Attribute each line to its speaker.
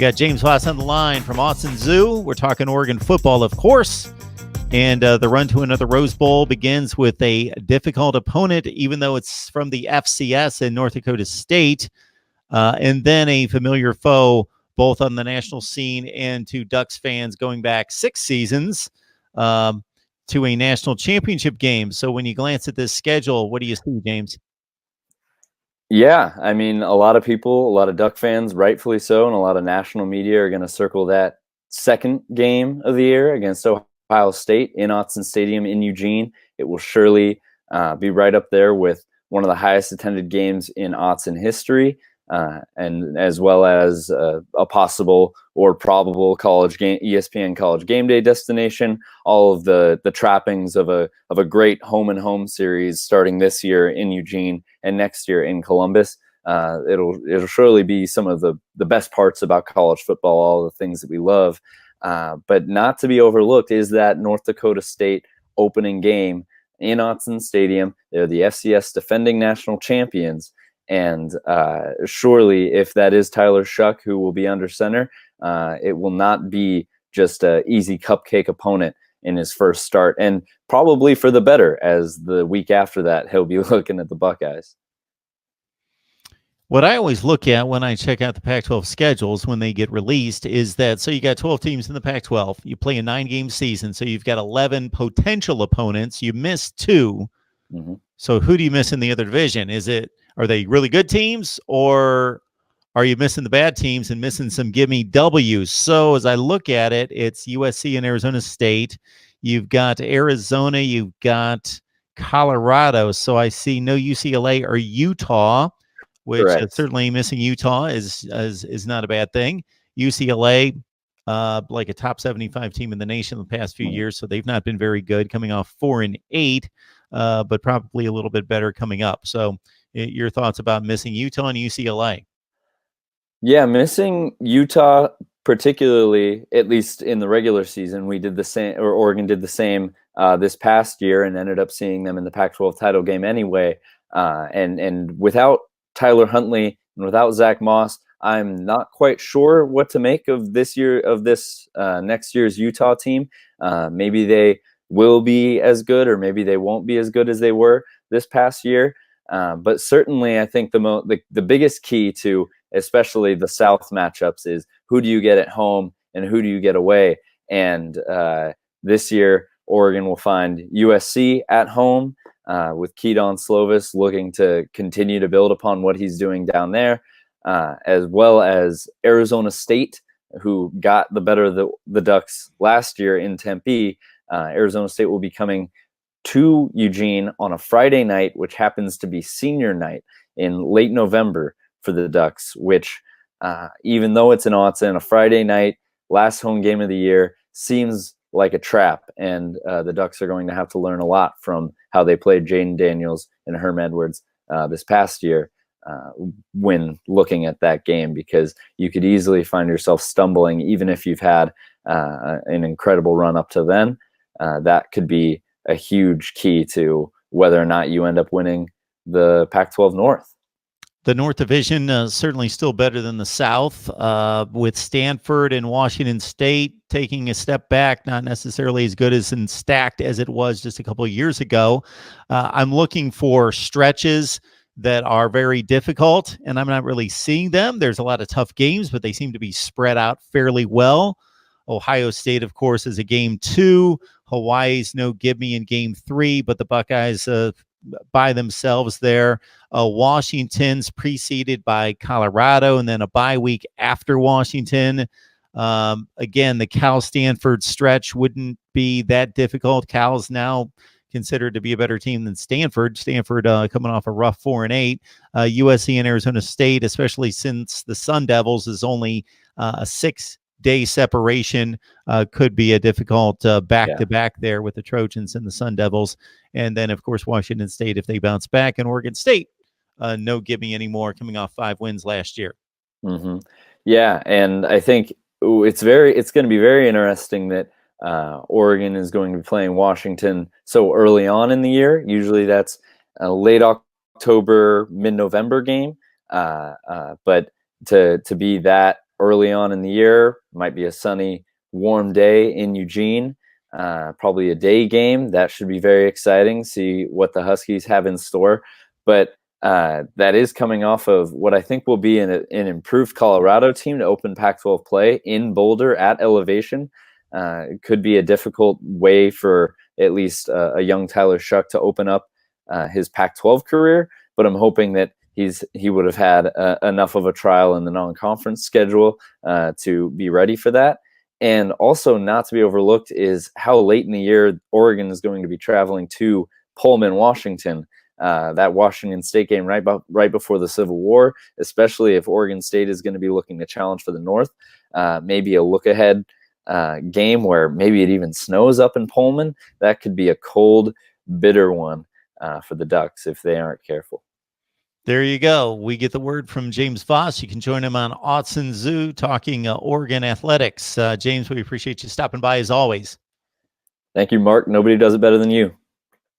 Speaker 1: got James Voss on the line from Austin Zoo. We're talking Oregon football, of course. And the run to another Rose Bowl begins with a difficult opponent, even though it's from the FCS in North Dakota State. And then a familiar foe, both on the national scene and to Ducks fans going back 6 seasons to a national championship game. So when you glance at this schedule, what do you see, James?
Speaker 2: Yeah, I mean, a lot of people, a lot of Duck fans, rightfully so, and a lot of national media are going to circle that second game of the year against Ohio State in Autzen Stadium in Eugene. It will surely be right up there with one of the highest attended games in Autzen history, and as well as a possible or probable college game, ESPN College Game Day destination. All of the trappings of a great home and home series starting this year in Eugene and next year in Columbus. It'll surely be some of the best parts about college football, all the things that we love. But not to be overlooked is that North Dakota State opening game in Autzen Stadium. They're the FCS defending national champions. And surely, if that is Tyler Shuck who will be under center, it will not be just an easy cupcake opponent in his first start, and probably for the better, as the week after that, he'll be looking at the Buckeyes.
Speaker 1: What I always look at when I check out the Pac-12 schedules when they get released is that, so you got 12 teams in the Pac-12. You play a 9-game season, so you've got 11 potential opponents. You missed 2. Mm-hmm. So who do you miss in the other division? Are they really good teams, or are you missing the bad teams and missing some gimme W's? So as I look at it, it's USC and Arizona State. You've got Arizona. You've got Colorado. So I see no UCLA or Utah, which certainly missing Utah is not a bad thing. UCLA, like a top 75 team in the nation in the past few years, so they've not been very good, coming off 4-8, but probably a little bit better coming up. So your thoughts about missing Utah and UCLA?
Speaker 2: Yeah, missing Utah, particularly, at least in the regular season, we did the same, or Oregon did the same this past year, and ended up seeing them in the Pac-12 title game anyway. And without Tyler Huntley and without Zach Moss, I'm not quite sure what to make of this next year's Utah team. Maybe they will be as good, or maybe they won't be as good as they were this past year. But certainly, I think the biggest key to especially the South matchups is who do you get at home and who do you get away. And this year, Oregon will find USC at home with Keaton Slovis looking to continue to build upon what he's doing down there, as well as Arizona State, who got the better of the Ducks last year in Tempe. Arizona State will be coming to Eugene on a Friday night, which happens to be senior night in late November for the Ducks, which even though it's an Autzen, a Friday night, last home game of the year, seems like a trap. And the Ducks are going to have to learn a lot from how they played Jaden Daniels and Herm Edwards this past year when looking at that game, because you could easily find yourself stumbling, even if you've had an incredible run up to then. That could be a huge key to whether or not you end up winning the Pac-12 North.
Speaker 1: The North Division certainly still better than the South, with Stanford and Washington State taking a step back, not necessarily as good as and stacked as it was just a couple of years ago. I'm looking for stretches that are very difficult, and I'm not really seeing them. There's a lot of tough games, but they seem to be spread out fairly well. Ohio State, of course, is a game 2. Hawaii's no gimme in game 3, but the Buckeyes by themselves there. Washington's preceded by Colorado, and then a bye week after Washington. Again, the Cal-Stanford stretch wouldn't be that difficult. Cal's now considered to be a better team than Stanford. Stanford coming off a rough 4-8. USC and Arizona State, especially since the Sun Devils is only a 6-day separation, could be a difficult back-to-back there with the Trojans and the Sun Devils. And then, of course, Washington State, if they bounce back, and Oregon State, no gimme anymore, coming off 5 wins last year.
Speaker 2: Mm-hmm. Yeah, and I think it's going to be very interesting that Oregon is going to be playing Washington so early on in the year. Usually that's a late October, mid-November game. But to be that early on in the year. Might be a sunny, warm day in Eugene. Probably a day game. That should be very exciting. See what the Huskies have in store. But that is coming off of what I think will be an improved Colorado team to open Pac-12 play in Boulder at elevation. It could be a difficult way for at least a young Tyler Shuck to open up his Pac-12 career, but I'm hoping that he would have had enough of a trial in the non-conference schedule to be ready for that. And also not to be overlooked is how late in the year Oregon is going to be traveling to Pullman, Washington. That Washington State game right before the Civil War, especially if Oregon State is going to be looking to challenge for the North. Maybe a look-ahead game where maybe it even snows up in Pullman. That could be a cold, bitter one for the Ducks if they aren't careful.
Speaker 1: There you go. We get the word from James Voss. You can join him on Autzen Zoo talking Oregon athletics. James, we appreciate you stopping by as always.
Speaker 2: Thank you, Mark. Nobody does it better than you.